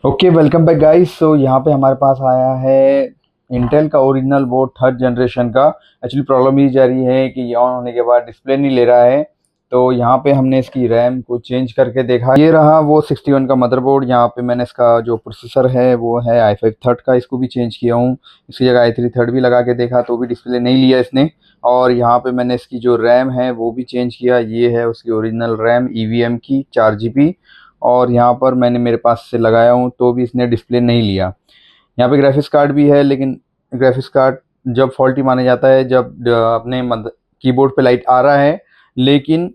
Okay, welcome back guys. So यहाँ पे हमारे पास आया है इंटेल का ओरिजिनल बोर्ड थर्ड जनरेशन का। एक्चुअली प्रॉब्लम ये जा रही है कि ये ऑन होने के बाद डिस्प्ले नहीं ले रहा है। तो यहाँ पे हमने इसकी रैम को चेंज करके देखा, ये रहा वो 61 का मदरबोर्ड। यहाँ पे मैंने इसका जो प्रोसेसर है वो है i5 थर्ड का, इसको भी चेंज किया हूँ। इसकी जगह i3 थर्ड भी लगा के देखा तो भी डिस्प्ले नहीं लिया इसने। और यहाँ पे मैंने इसकी जो रैम है वो भी चेंज किया, ये है उसकी ओरिजिनल रैम EVM की 4 GB। और यहाँ पर मैंने मेरे पास से लगाया हूँ तो भी इसने डिस्प्ले नहीं लिया। यहाँ पे ग्राफिक्स कार्ड भी है, लेकिन ग्राफिक्स कार्ड जब फॉल्टी माना जाता है जब अपने कीबोर्ड पे लाइट आ रहा है लेकिन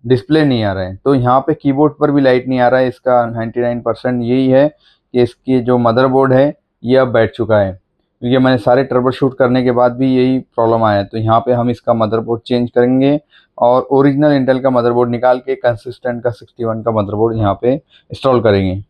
डिस्प्ले नहीं आ रहा है। तो यहाँ पे कीबोर्ड पर भी लाइट नहीं आ रहा है। इसका 99% यही है कि इसकी जो मदरबोर्ड है ये अब बैठ चुका है, क्योंकि मैंने सारे ट्रबल शूट करने के बाद भी यही प्रॉब्लम आया है। तो यहाँ पे हम इसका मदरबोर्ड चेंज करेंगे और ओरिजिनल इंटेल का मदरबोर्ड निकाल के कंसिस्टेंट का 61 का मदरबोर्ड यहाँ पे इंस्टॉल करेंगे।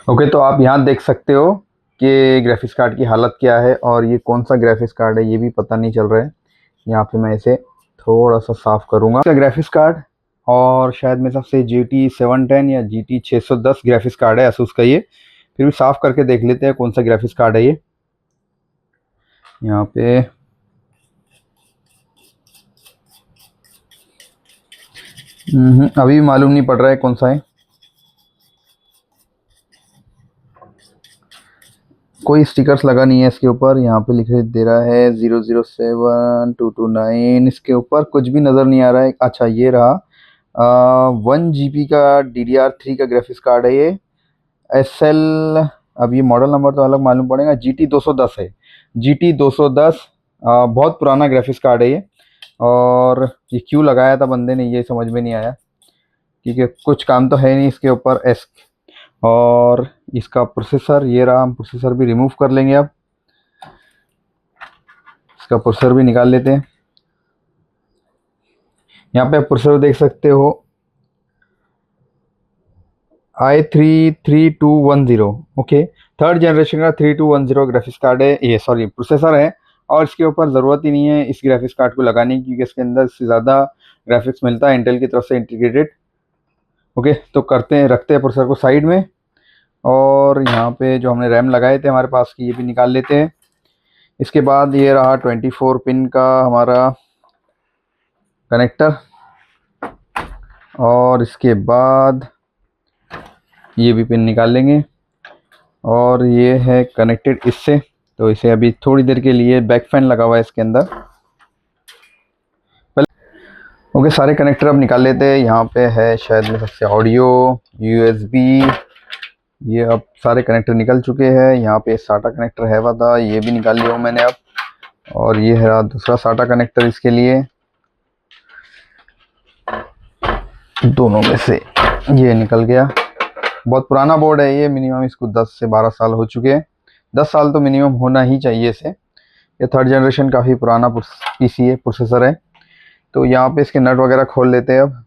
ओके, तो आप यहाँ देख सकते हो कि ग्राफिक्स कार्ड की हालत क्या है, और ये कौन सा ग्राफिक्स कार्ड है ये भी पता नहीं चल रहा है। यहाँ पे मैं इसे थोड़ा सा साफ करूँगा। इसका ग्राफिक्स कार्ड, और शायद मेरे हिसाब से GT 710 या GT 610 ग्राफिक्स कार्ड है asus का ये। फिर भी साफ करके देख लेते हैं कौन सा ग्राफिक्स कार्ड है ये। यहाँ पे अभी भी मालूम नहीं पड़ रहा है कौन सा है। कोई स्टिकर्स लगा नहीं है इसके ऊपर। यहाँ पे लिखे दे रहा है 007229। इसके ऊपर कुछ भी नज़र नहीं आ रहा है। अच्छा, ये रहा 1 GB का DDR3 का ग्राफिक्स कार्ड है ये। SL, अब ये मॉडल नंबर तो अलग मालूम पड़ेगा, GT 210 है। GT 210 बहुत पुराना ग्राफिक्स कार्ड है ये। और ये क्यों लगाया था बंदे ने ये समझ में नहीं आया, क्योंकि कुछ काम तो है नहीं इसके ऊपर। और इसका प्रोसेसर ये रहा, हम प्रोसेसर भी रिमूव कर लेंगे। अब इसका प्रोसेसर भी निकाल लेते हैं। यहाँ पे आप प्रोसेसर देख सकते हो, i3-3210। ओके, थर्ड जनरेशन का 3210 ग्राफिक्स कार्ड है ये, सॉरी प्रोसेसर है। और इसके ऊपर ज़रूरत ही नहीं है इस ग्राफिक्स कार्ड को लगाने की, क्योंकि इसके अंदर से ज़्यादा ग्राफिक्स मिलता है इंटेल की तरफ से इंटीग्रेटेड। ओके, तो करते हैं, रखते हैं प्रोसेसर को साइड में। और यहाँ पे जो हमने रैम लगाए थे हमारे पास की, ये भी निकाल लेते हैं। इसके बाद ये रहा 24 पिन का हमारा कनेक्टर। और इसके बाद ये भी पिन निकाल लेंगे। और ये है कनेक्टेड इससे, तो इसे अभी थोड़ी देर के लिए बैक फैन लगा हुआ है इसके अंदर। ओके, सारे कनेक्टर अब निकाल लेते हैं। यहाँ पे है शायद में सबसे ऑडियो, USB, ये अब सारे कनेक्टर निकल चुके हैं। यहाँ पे साटा कनेक्टर है वाला था, ये भी निकाल लिया हूँ मैंने अब। और ये है दूसरा साटा कनेक्टर इसके लिए। दोनों में से ये निकल गया। बहुत पुराना बोर्ड है ये, मिनिमम इसको 10 से 12 साल हो चुके हैं। 10 साल तो मिनिमम होना ही चाहिए इसे। ये थर्ड जनरेशन काफ़ी पुराना PC है, प्रोसेसर है। तो यहाँ पे इसके नट वगैरह खोल लेते हैं अब।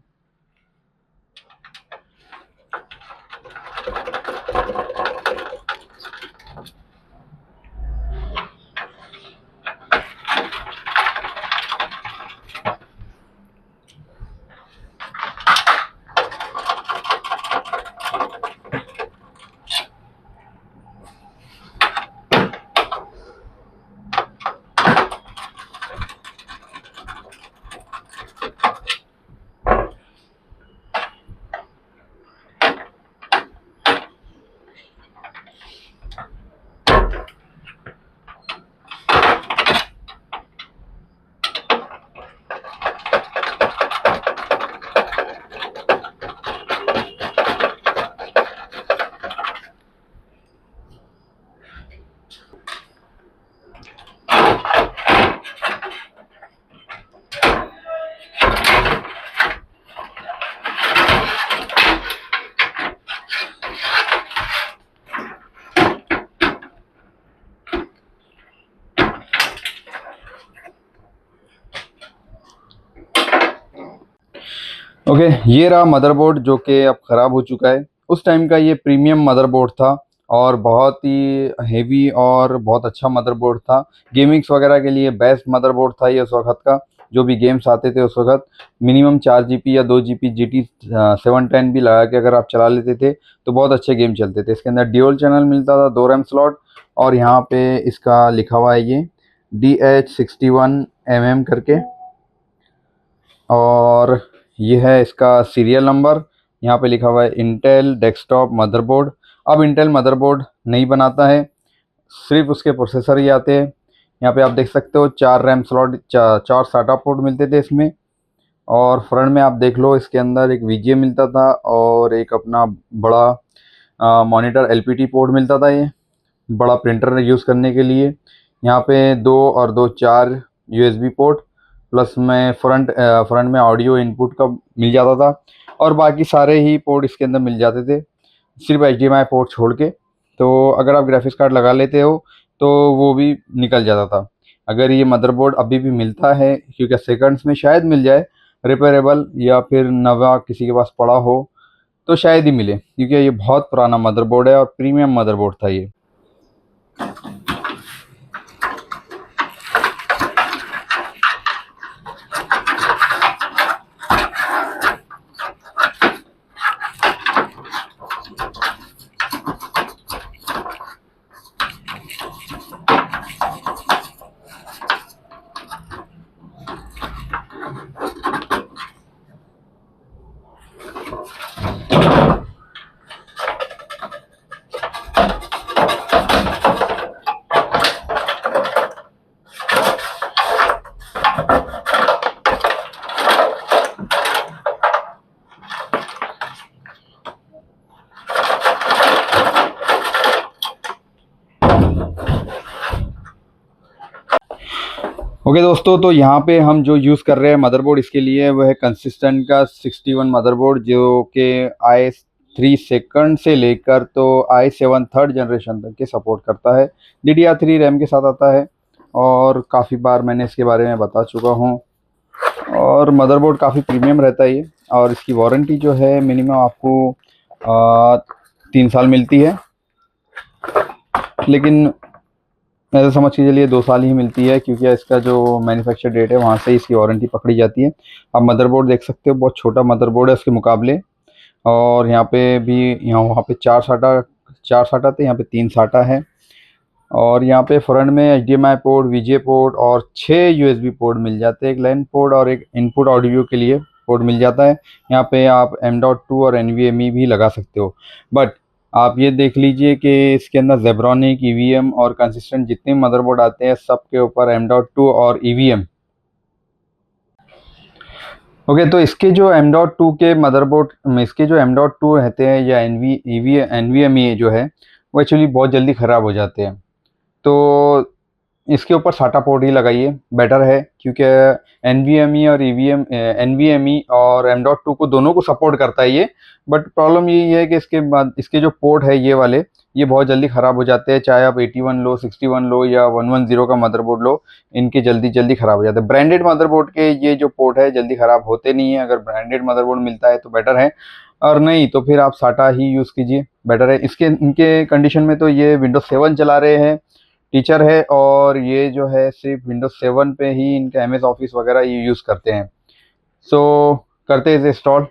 ओके, ये रहा मदरबोर्ड जो कि अब ख़राब हो चुका है। उस टाइम का ये प्रीमियम मदरबोर्ड था और बहुत ही हेवी और बहुत अच्छा मदरबोर्ड था। गेमिंग्स वगैरह के लिए बेस्ट मदरबोर्ड था ये उस वक्त का। जो भी गेम्स आते थे उस वक्त मिनिमम 4 GB या 2 GB GT 710 भी लगा के अगर आप चला लेते थे तो बहुत अच्छे गेम चलते थे। इसके अंदर ड्यूल चैनल मिलता था, 2 रैम स्लॉट, और यहाँ पे इसका लिखा हुआ है ये DH61 करके, और ये है इसका सीरियल नंबर। यहाँ पे लिखा हुआ है इंटेल डेस्कटॉप मदरबोर्ड। अब इंटेल मदरबोर्ड नहीं बनाता है, सिर्फ उसके प्रोसेसर ही आते हैं। यहाँ पे आप देख सकते हो 4 रैम स्लॉट, 4 साटा पोर्ट मिलते थे इसमें। और फ्रंट में आप देख लो इसके अंदर एक VGA मिलता था और एक अपना बड़ा मॉनिटर LPT पोर्ट मिलता था, ये बड़ा प्रिंटर यूज़ करने के लिए। यहाँ पे 2 और 2 4 USB पोर्ट, प्लस में फ्रंट में ऑडियो इनपुट का मिल जाता था, और बाकी सारे ही पोर्ट इसके अंदर मिल जाते थे सिर्फ HDMI पोर्ट छोड़ के। तो अगर आप ग्राफिक्स कार्ड लगा लेते हो तो वो भी निकल जाता था। अगर ये मदरबोर्ड अभी भी मिलता है, क्योंकि सेकंड्स में शायद मिल जाए रिपेयरेबल, या फिर नवा किसी के पास पड़ा हो तो शायद ही मिले, क्योंकि ये बहुत पुराना मदरबोर्ड है और प्रीमियम मदरबोर्ड था ये। ओके दोस्तों, तो यहाँ पे हम जो यूज़ कर रहे हैं मदरबोर्ड इसके लिए वो है कंसिस्टेंट का 61 मदरबोर्ड, जो कि i3 सेकंड से लेकर तो i7 थर्ड जनरेशन तक के सपोर्ट करता है। DDR3 रैम के साथ आता है और काफ़ी बार मैंने इसके बारे में बता चुका हूँ। और मदरबोर्ड काफ़ी प्रीमियम रहता है ये, और इसकी वारंटी जो है मिनिमम आपको 3 साल मिलती है, लेकिन ऐसा समझ के चलिए 2 साल ही मिलती है, क्योंकि इसका जो मैन्युफैक्चर डेट है वहाँ से इसकी वारंटी पकड़ी जाती है। आप मदरबोर्ड देख सकते हो, बहुत छोटा मदरबोर्ड है उसके मुकाबले। और यहाँ पे भी, यहाँ वहाँ पे 4 साटा थे, यहाँ पे 3 साटा है। और यहाँ पे फ्रंट में HDMI पोर्ट, VGA पोर्ट और 6 USB पोर्ट मिल जाते हैं, एक लैन पोर्ट और एक इनपुट ऑडियो के लिए पोर्ट मिल जाता है। यहाँ पे आप M.2 और NVMe भी लगा सकते हो। बट आप ये देख लीजिए कि इसके अंदर जेब्रॉनिक, EVM और कंसिस्टेंट जितने मदरबोर्ड आते हैं सब के ऊपर M.2 और EVM। ओके, तो इसके जो M.2 के मदरबोर्ड में इसके जो M.2 रहते हैं या NVMe जो है वो एक्चुअली बहुत जल्दी ख़राब हो जाते हैं। तो इसके ऊपर साटा पोर्ट ही लगाइए, बेटर है, क्योंकि NVMe और NVMe और M.2 को दोनों को सपोर्ट करता है ये। बट प्रॉब्लम यही है कि इसके बाद इसके जो पोर्ट है ये वाले, ये बहुत जल्दी ख़राब हो जाते हैं। चाहे आप 81 लो, 61 लो या 110 का मदरबोर्ड लो, इनके जल्दी जल्दी ख़राब हो जाते हैं। ब्रांडेड मदरबोर्ड के ये जो पोर्ट है जल्दी ख़राब होते नहीं है। अगर ब्रांडेड मदरबोर्ड मिलता है तो बेटर है, और नहीं तो फिर आप साटा ही यूज़ कीजिए, बेटर है। इनके कंडीशन में तो ये विंडोज 7 चला रहे हैं, टीचर है, और ये जो है सिर्फ विंडोज 7 पे ही इनका MS ऑफिस वगैरह ये यूज़ करते हैं। सो करते हैं इसे इंस्टॉल।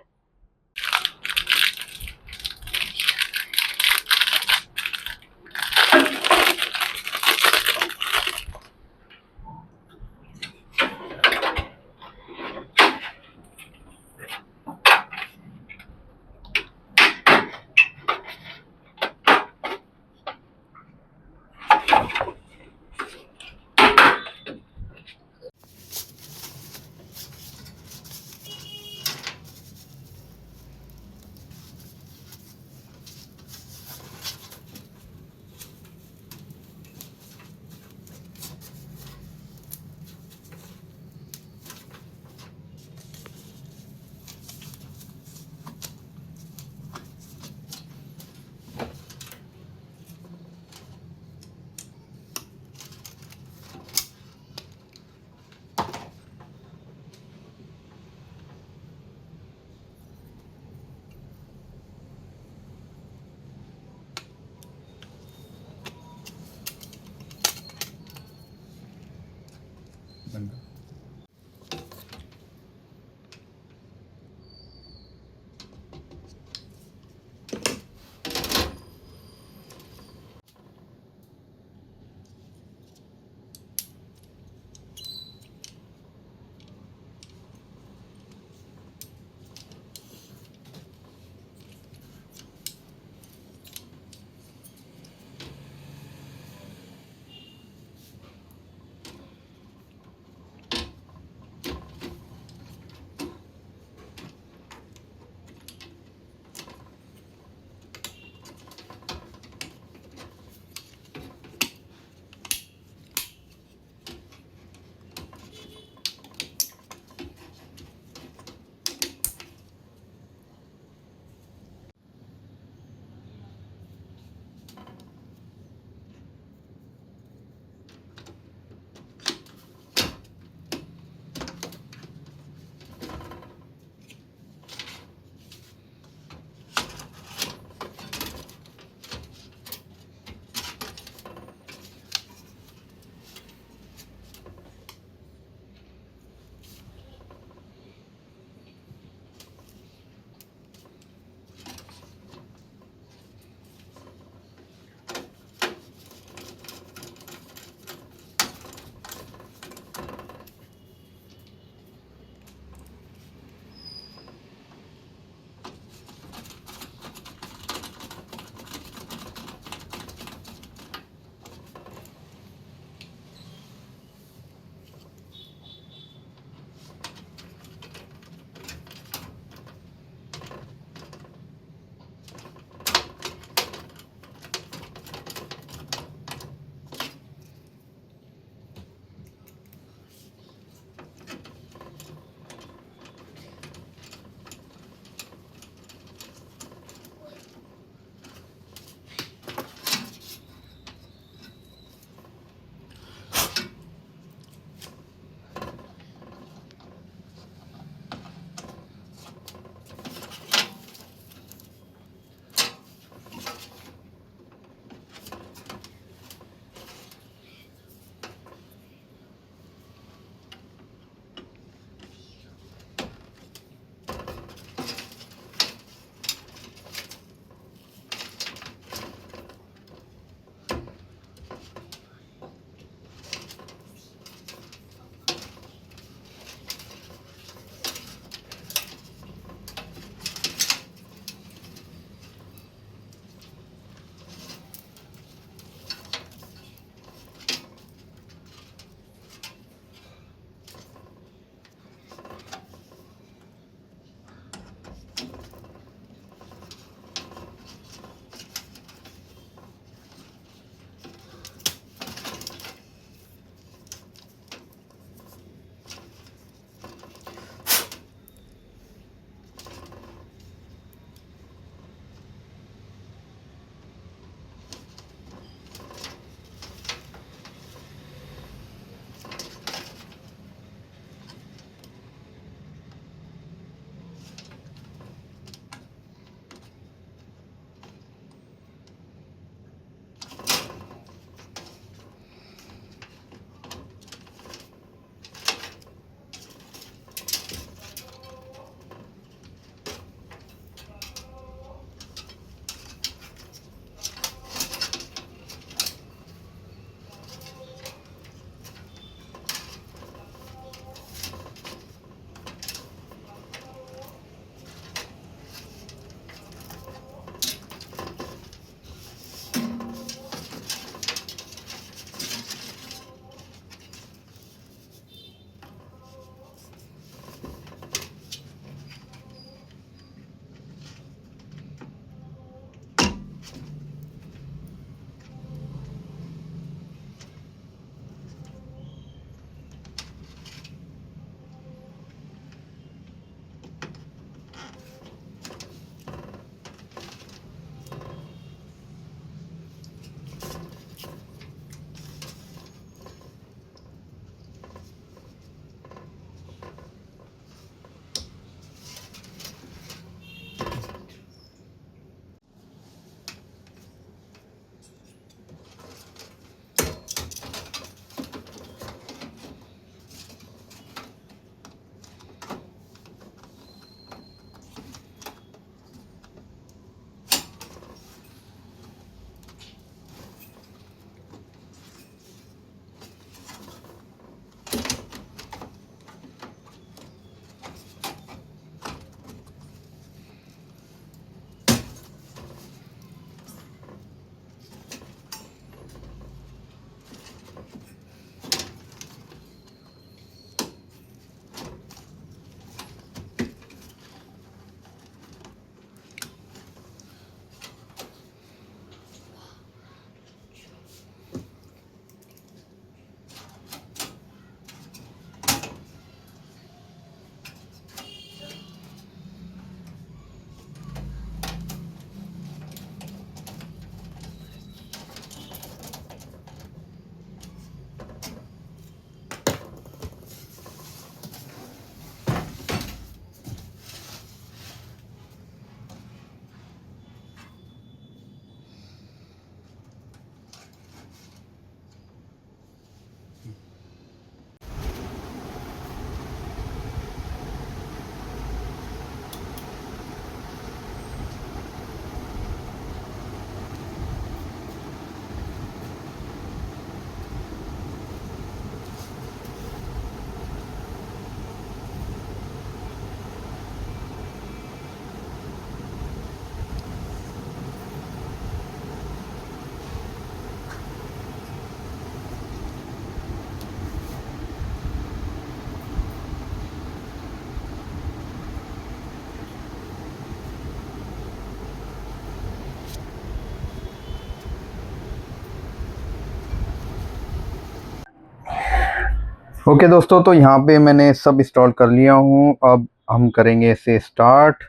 ओके दोस्तों, तो यहाँ पे मैंने सब इंस्टॉल कर लिया हूँ। अब हम करेंगे इसे स्टार्ट।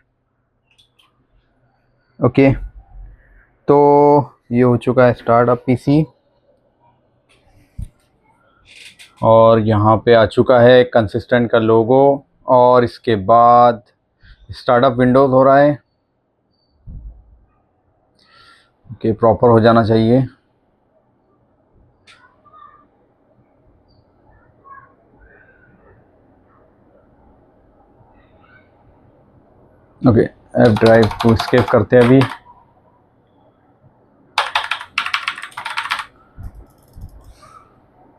ओके, तो ये हो चुका है स्टार्ट अब पीसी, और यहाँ पे आ चुका है कंसिस्टेंट का लोगो, और इसके बाद स्टार्टअप विंडोज़ हो रहा है। ओके, प्रॉपर हो जाना चाहिए। ओके, एफ ड्राइव को स्केप करते हैं अभी।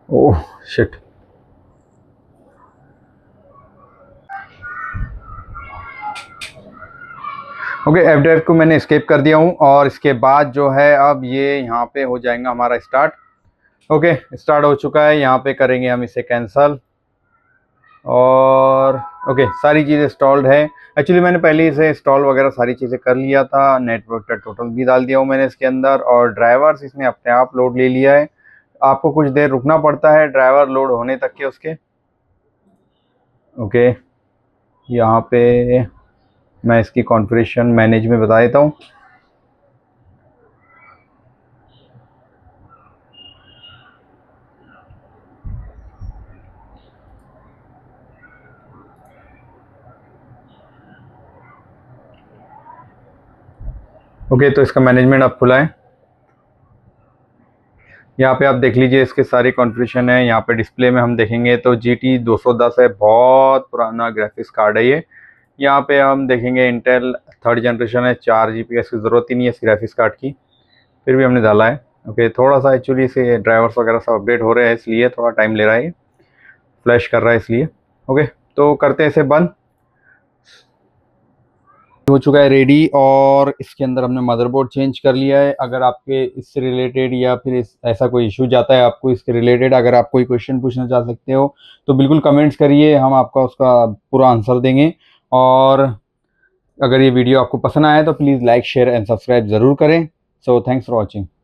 Oh shit. Okay, F drive को मैंने स्केप कर दिया हूँ, और इसके बाद जो है अब ये यहाँ पे हो जाएगा हमारा स्टार्ट। ओके, स्टार्ट हो चुका है। यहाँ पे करेंगे हम इसे कैंसल, और ओके सारी चीज़ें इंस्टॉल्ड है। एक्चुअली मैंने पहले इसे इंस्टॉल वगैरह सारी चीज़ें कर लिया था। नेटवर्क का टोटल भी डाल दिया हूँ मैंने इसके अंदर, और ड्राइवर्स इसने अपने आप लोड ले लिया है। आपको कुछ देर रुकना पड़ता है ड्राइवर लोड होने तक के उसके। ओके, यहाँ पे मैं इसकी कॉन्फ़िगरेशन मैनेज में बता देता हूँ। ओके, तो इसका मैनेजमेंट अब खुला है। यहाँ पे आप देख लीजिए इसके सारी कॉन्फ़िगरेशन है। यहाँ पे डिस्प्ले में हम देखेंगे तो GT 210 है, बहुत पुराना ग्राफिक्स कार्ड है ये। यहाँ पे हम देखेंगे इंटेल 3rd जनरेशन है, 4 GB की ज़रूरत ही नहीं है इस ग्राफिक्स कार्ड की, फिर भी हमने डाला है। ओके, थोड़ा सा एक्चुअली इसे ड्राइवर्स वगैरह सब अपडेट हो रहे हैं, इसलिए थोड़ा टाइम ले रहा है, फ्लैश कर रहा है इसलिए। ओके, तो करते हैं इसे बंद। हो चुका है रेडी, और इसके अंदर हमने मदरबोर्ड चेंज कर लिया है। अगर आपके इससे रिलेटेड या फिर ऐसा कोई इशू जाता है आपको इसके रिलेटेड, अगर आप कोई क्वेश्चन पूछना चाह सकते हो तो बिल्कुल कमेंट्स करिए, हम आपका उसका पूरा आंसर देंगे। और अगर ये वीडियो आपको पसंद आया तो please like share and subscribe ज़रूर करें। So thanks for watching.